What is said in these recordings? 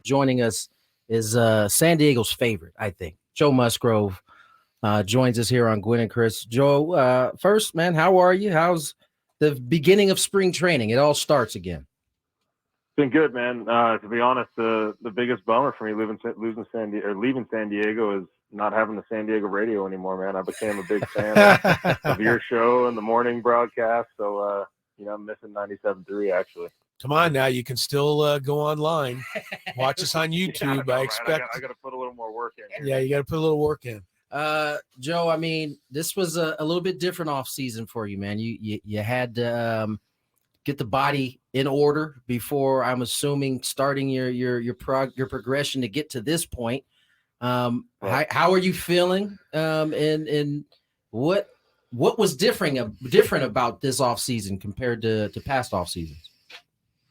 joining us is San Diego's favorite, I think. Joe Musgrove joins us here on Gwynn and Chris. Joe, first, man, how are you? How's the beginning of spring training? It all starts again. Been good, man. To be honest, the biggest bummer for me leaving San Diego is not having the San Diego radio anymore, man. I became a big fan of your show and the morning broadcast. So, I'm missing 97.3 actually. Come on now, you can still go online, watch us on YouTube. I expect I got to put a little more work in here. Yeah, you got to put a little work in. Joe, I mean, this was a little bit different off season for you, man. You had to get the body in order before, I'm assuming, starting your progression to get to this point. How are you feeling? And what was different about this off season compared to past off seasons?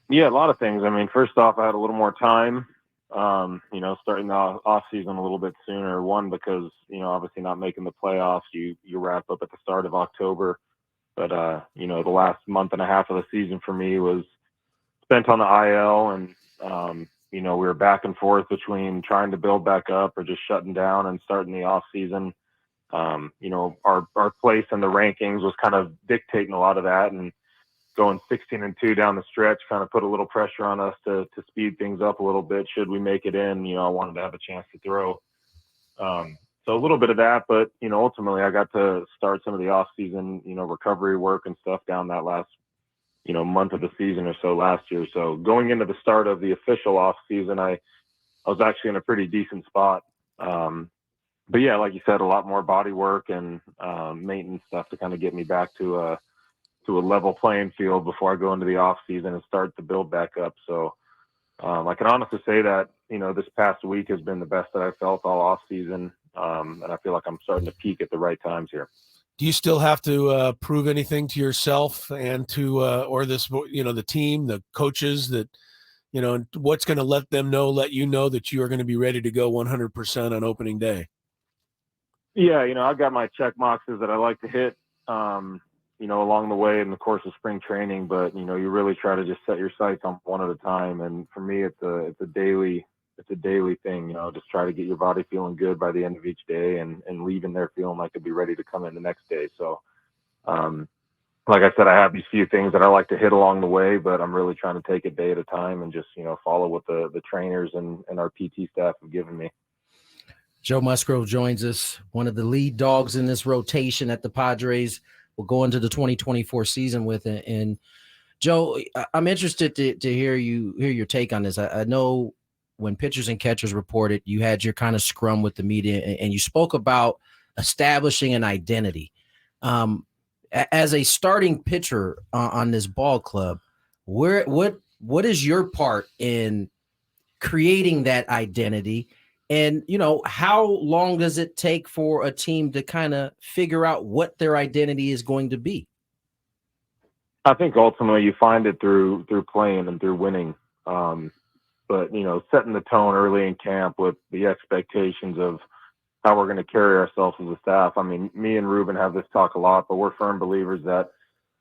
Yeah, a lot of things. I mean, first off, I had a little more time. Starting the off season a little bit sooner. One, because obviously not making the playoffs, you wrap up at the start of October. But the last month and a half of the season for me was spent on the IL, and we were back and forth between trying to build back up or just shutting down and starting the off season. Our place in the rankings was kind of dictating a lot of that, and going 16-2 down the stretch kind of put a little pressure on us to speed things up a little bit. Should we make it in? I wanted to have a chance to throw. So a little bit of that, but ultimately I got to start some of the off season, recovery work and stuff down that last, month of the season or so last year. So going into the start of the official off season, I was actually in a pretty decent spot. But yeah, like you said, a lot more body work and maintenance stuff to kind of get me back to a level playing field before I go into the off season and start to build back up. So I can honestly say that, this past week has been the best that I've felt all off season. And I feel like I'm starting to peak at the right times here. Do you still have to prove anything to yourself and to or this, the team, the coaches that, what's going to let you know that you are going to be ready to go 100% on opening day? Yeah, I've got my check boxes that I like to hit, along the way in the course of spring training. But, you really try to just set your sights on one at a time. And for me, it's a daily thing, just try to get your body feeling good by the end of each day and leaving there feeling like it'd be ready to come in the next day. So, like I said, I have these few things that I like to hit along the way, but I'm really trying to take it day at a time and just, follow what the trainers and our PT staff have given me. Joe Musgrove joins us, one of the lead dogs in this rotation at the Padres. We'll go into the 2024 season with it. And Joe, I'm interested to hear your take on this. I know when pitchers and catchers reported, you had your kind of scrum with the media, and you spoke about establishing an identity. As a starting pitcher on this ball club, what is your part in creating that identity? And, how long does it take for a team to kind of figure out what their identity is going to be? I think ultimately you find it through playing and through winning. But, setting the tone early in camp with the expectations of how we're going to carry ourselves as a staff. I mean, me and Ruben have this talk a lot, but we're firm believers that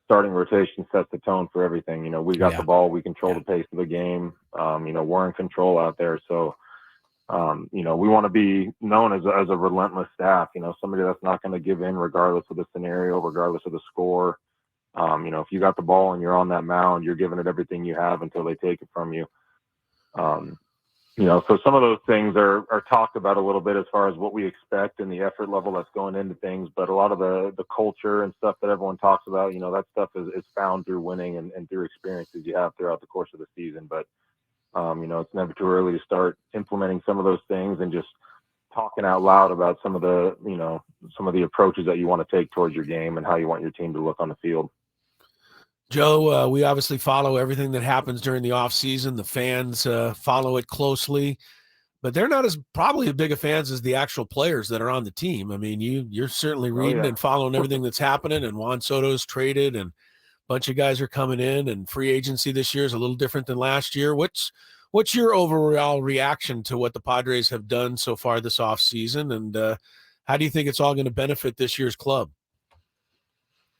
starting rotation sets the tone for everything. We got the ball, we control the pace of the game. We're in control out there. So, we want to be known as a relentless staff, somebody that's not going to give in regardless of the scenario, regardless of the score. If you got the ball and you're on that mound, you're giving it everything you have until they take it from you. So some of those things are talked about a little bit as far as what we expect and the effort level that's going into things. But a lot of the culture and stuff that everyone talks about, that stuff is found through winning and through experiences you have throughout the course of the season. But, it's never too early to start implementing some of those things and just talking out loud about some of the approaches that you want to take towards your game and how you want your team to look on the field. Joe, we obviously follow everything that happens during the off season. The fans follow it closely, but they're not probably as big of fans as the actual players that are on the team. I mean, you're certainly reading and following everything that's happening, and Juan Soto's traded and a bunch of guys are coming in, and free agency this year is a little different than last year. What's your overall reaction to what the Padres have done so far this off season, and how do you think it's all going to benefit this year's club?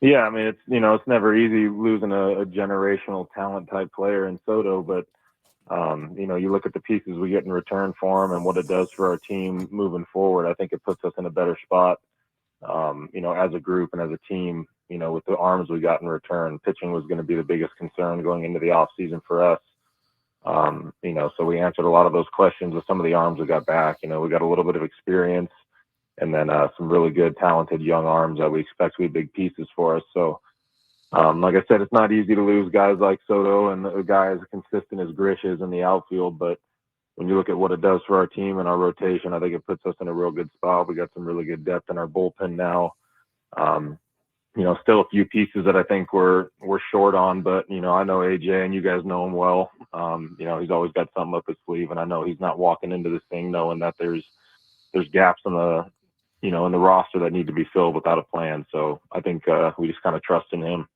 Yeah, I mean, it's never easy losing a generational talent type player in Soto, but You look at the pieces we get in return for him and what it does for our team moving forward. I think it puts us in a better spot, as a group and as a team, with the arms we got in return. Pitching was going to be the biggest concern going into the off season for us. So we answered a lot of those questions with some of the arms we got back. We got a little bit of experience and then some really good, talented young arms that we expect to be big pieces for us. So, like I said, it's not easy to lose guys like Soto and a guy as consistent as Grish is in the outfield. But when you look at what it does for our team and our rotation, I think it puts us in a real good spot. We got some really good depth in our bullpen now. Still a few pieces that I think we're short on, but, I know AJ and you guys know him well. He's always got something up his sleeve, and I know he's not walking into this thing knowing that there's gaps in the, in the roster that need to be filled without a plan. So I think we just kind of trust in him.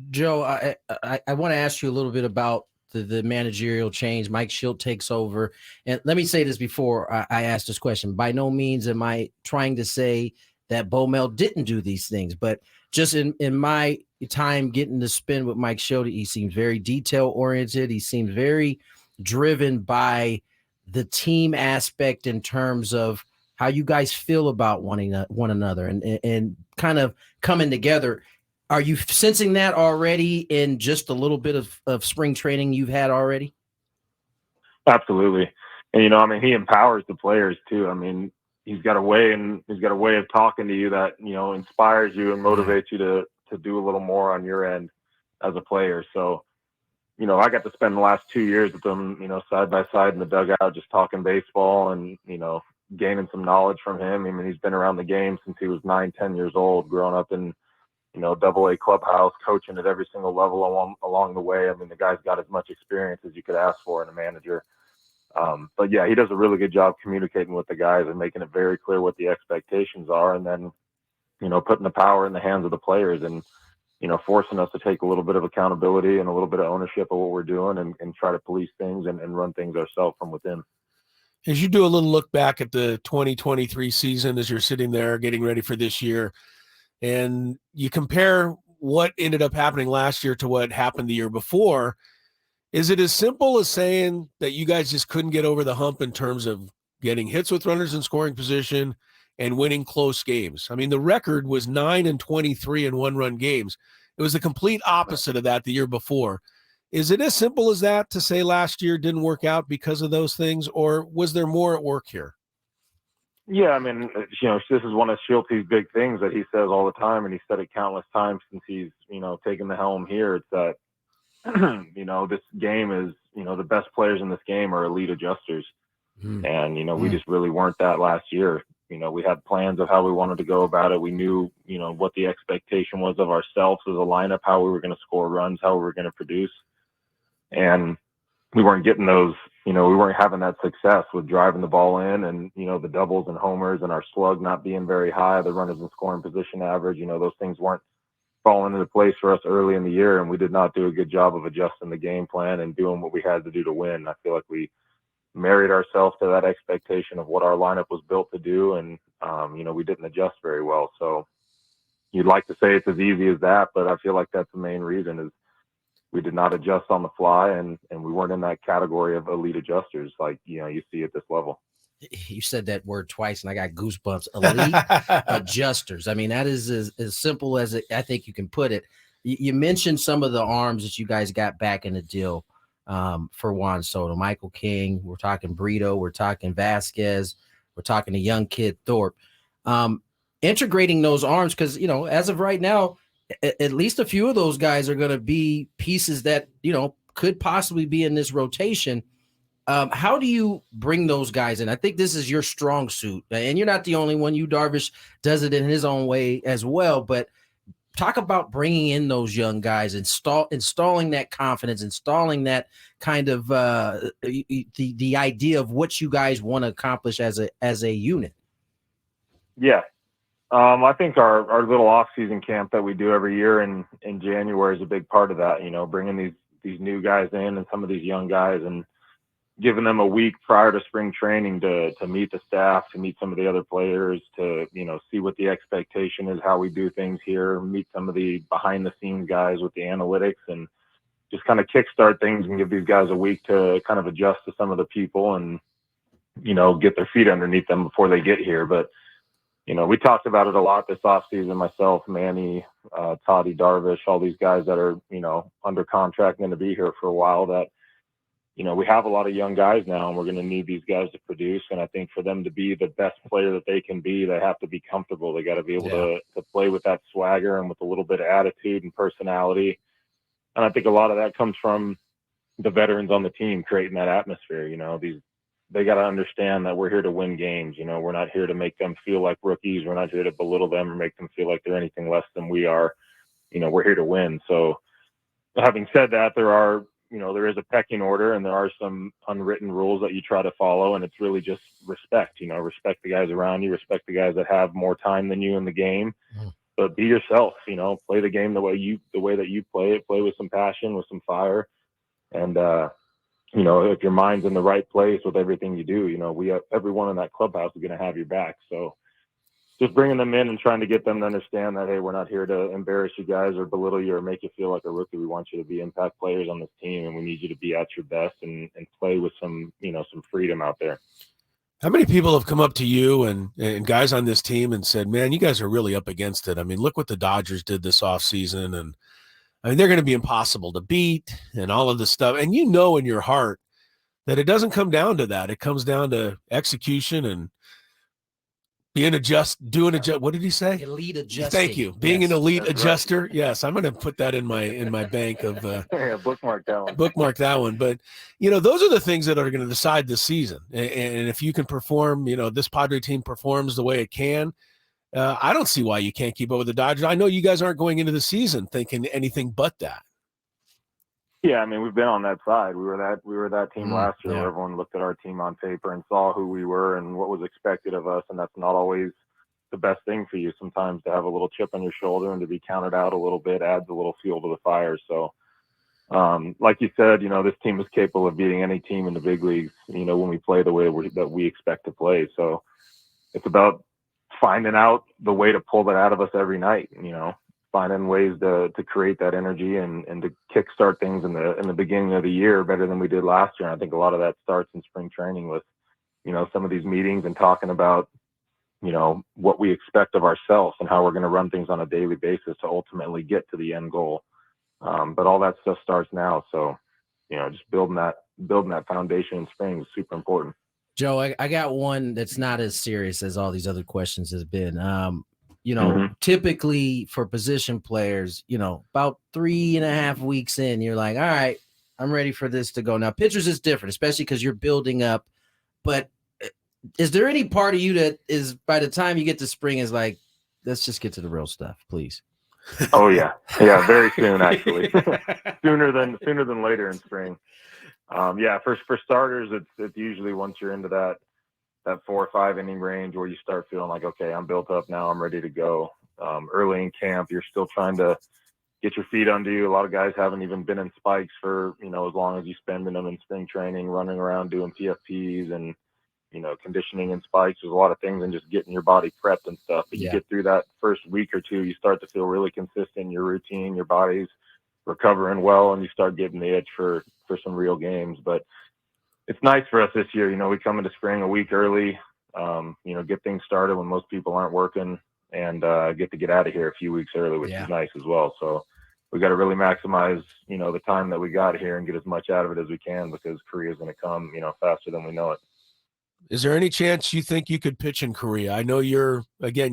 Joe, I want to ask you a little bit about the managerial change. Mike Schilt takes over. And let me say this before I ask this question. By no means am I trying to say that Bo Mel didn't do these things, but just in my time getting to spend with Mike Schilt, he seems very detail oriented. He seems very driven by the team aspect in terms of how you guys feel about one another and kind of coming together. Are you sensing that already in just a little bit of spring training you've had already? Absolutely. And, he empowers the players too. He's got a way of talking to you that, inspires you and motivates you to do a little more on your end as a player. So, I got to spend the last 2 years with him, side by side in the dugout, just talking baseball and, gaining some knowledge from him. He's been around the game since he was 9-10 years old, growing up in, AA clubhouse, coaching at every single level along the way. The guy's got as much experience as you could ask for in a manager. But yeah, he does a really good job communicating with the guys and making it very clear what the expectations are. And then, putting the power in the hands of the players and, forcing us to take a little bit of accountability and a little bit of ownership of what we're doing and try to police things and run things ourselves from within. As you do a little look back at the 2023 season, as you're sitting there getting ready for this year, and you compare what ended up happening last year to what happened the year before, is it as simple as saying that you guys just couldn't get over the hump in terms of getting hits with runners in scoring position and winning close games? The record was 9-23 in one-run games. It was the complete opposite of that the year before. Is it as simple as that to say last year didn't work out because of those things, or was there more at work here? Yeah, this is one of Schilte's big things that he says all the time, and he said it countless times since he's, taken the helm here. It's that, this game is, the best players in this game are elite adjusters. And, we just really weren't that last year. We had plans of how we wanted to go about it. We knew, what the expectation was of ourselves as a lineup, how we were going to score runs, how we were going to produce. And we weren't getting those, we weren't having that success with driving the ball in and, the doubles and homers and our slug not being very high, the runners in scoring position average, those things weren't falling into place for us early in the year. And we did not do a good job of adjusting the game plan and doing what we had to do to win. I feel like we married ourselves to that expectation of what our lineup was built to do. And, we didn't adjust very well. So you'd like to say it's as easy as that, but I feel like that's the main reason is we did not adjust on the fly and we weren't in that category of elite adjusters like, you see at this level. You said that word twice and I got goosebumps. Elite adjusters. That is as simple as I think you can put it. You mentioned some of the arms that you guys got back in the deal for Juan Soto, Michael King. We're talking Brito. We're talking Vasquez. We're talking the young kid Thorpe. Integrating those arms because, as of right now, at least a few of those guys are going to be pieces that, could possibly be in this rotation. How do you bring those guys in? I think this is your strong suit, and you're not the only one. You Darvish does it in his own way as well, but talk about bringing in those young guys, installing that confidence, installing that kind of the idea of what you guys want to accomplish as a unit. Yeah. I think our little off-season camp that we do every year in January is a big part of that, bringing these new guys in and some of these young guys and giving them a week prior to spring training to meet the staff, to meet some of the other players, to, see what the expectation is, how we do things here, meet some of the behind-the-scenes guys with the analytics and, just kind of kickstart things and give these guys a week to kind of adjust to some of the people and, get their feet underneath them before they get here. But, we talked about it a lot this offseason, myself, Manny, Toddy, Darvish, all these guys that are, under contract and going to be here for a while that, we have a lot of young guys now, and we're going to need these guys to produce. And I think for them to be the best player that they can be, they have to be comfortable. They got to be able to play with that swagger and with a little bit of attitude and personality. And I think a lot of that comes from the veterans on the team creating that atmosphere. They got to understand that we're here to win games. We're not here to make them feel like rookies. We're not here to belittle them or make them feel like they're anything less than we are. We're here to win. So having said that, there is a pecking order, and there are some unwritten rules that you try to follow, and it's really just respect. Respect the guys around you, respect the guys that have more time than you in the game, but be yourself. Play the game the way that you play it. Play with some passion, with some fire, and if your mind's in the right place with everything you do, everyone in that clubhouse is going to have your back. So just bringing them in and trying to get them to understand that, hey, we're not here to embarrass you guys or belittle you or make you feel like a rookie. We want you to be impact players on this team, and we need you to be at your best and play with some freedom out there. How many people have come up to you and guys on this team and said, man, you guys are really up against it? I mean, look what the Dodgers did this offseason, and they're going to be impossible to beat and all of this stuff. And in your heart that it doesn't come down to that. It comes down to execution and what did he say? Elite adjusting. Thank you. Being an elite adjuster. Right. Yes. I'm going to put that in my bank of bookmark that one. Bookmark that one. But those are the things that are going to decide this season. And if you can perform, this Padre team performs the way it can, I don't see why you can't keep up with the Dodgers. I know you guys aren't going into the season thinking anything but that. Yeah, I mean, we've been on that side. We were that team last year where everyone looked at our team on paper and saw who we were and what was expected of us, and that's not always the best thing for you. Sometimes to have a little chip on your shoulder and to be counted out a little bit adds a little fuel to the fire. So, like you said, this team is capable of beating any team in the big leagues, when we play the way that we expect to play. So it's about finding out the way to pull that out of us every night, finding ways to create that energy and to kickstart things in the beginning of the year better than we did last year. And I think a lot of that starts in spring training with, some of these meetings and talking about, what we expect of ourselves and how we're going to run things on a daily basis to ultimately get to the end goal. But all that stuff starts now. So, just building that foundation in spring is super important. Joe, I got one that's not as serious as all these other questions has been. Typically for position players, about 3.5 weeks in, you're like, all right, I'm ready for this to go. Now, pitchers is different, especially because you're building up. But is there any part of you that is, by the time you get to spring, is like, let's just get to the real stuff, please? Oh yeah, very soon actually, sooner than later in spring. For starters, it's usually once you're into that 4 or 5 inning range where you start feeling like, okay, I'm built up now, I'm ready to go. Early in camp, you're still trying to get your feet under you. A lot of guys haven't even been in spikes for, as long as you spend in them in spring training, running around doing PFPs and, conditioning and spikes. There's a lot of things and just getting your body prepped and stuff. But you get through that first week or two, you start to feel really consistent in your routine, your body's recovering well, and you start getting the itch for some real games. But it's nice for us this year. We come into spring a week early, get things started when most people aren't working, and get out of here a few weeks early, which is nice as well. So we got to really maximize, the time that we got here and get as much out of it as we can, because Korea is going to come, faster than we know it. Is there any chance you think you could pitch in Korea? I know you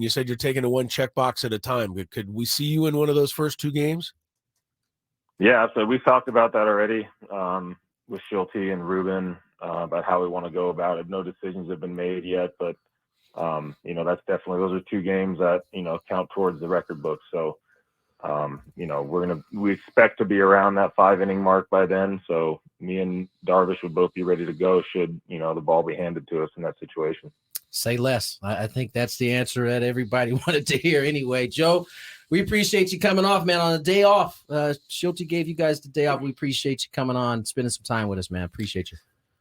said you're taking it one checkbox at a time. Could we see you in one of those first 2 games? Yeah, so we've talked about that already with Schulte and Ruben about how we want to go about it. No decisions have been made yet, but that's definitely, those are 2 games that count towards the record book. So we expect to be around that 5-inning mark by then. So me and Darvish would both be ready to go should the ball be handed to us in that situation. Say less. I think that's the answer that everybody wanted to hear anyway. Joe, we appreciate you coming off, man, on a day off. Schulte gave you guys the day off. We appreciate you coming on, spending some time with us, man. Appreciate you.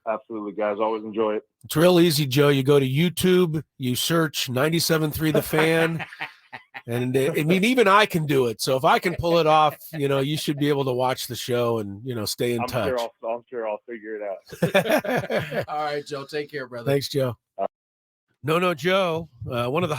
Absolutely, guys. Always enjoy it. It's real easy, Joe. You go to YouTube, you search 97.3 The Fan, And I mean, even I can do it. So if I can pull it off, you should be able to watch the show and, stay in touch. I'm sure I'll figure it out. All right, Joe. Take care, brother. Thanks, Joe. No, Joe. One of the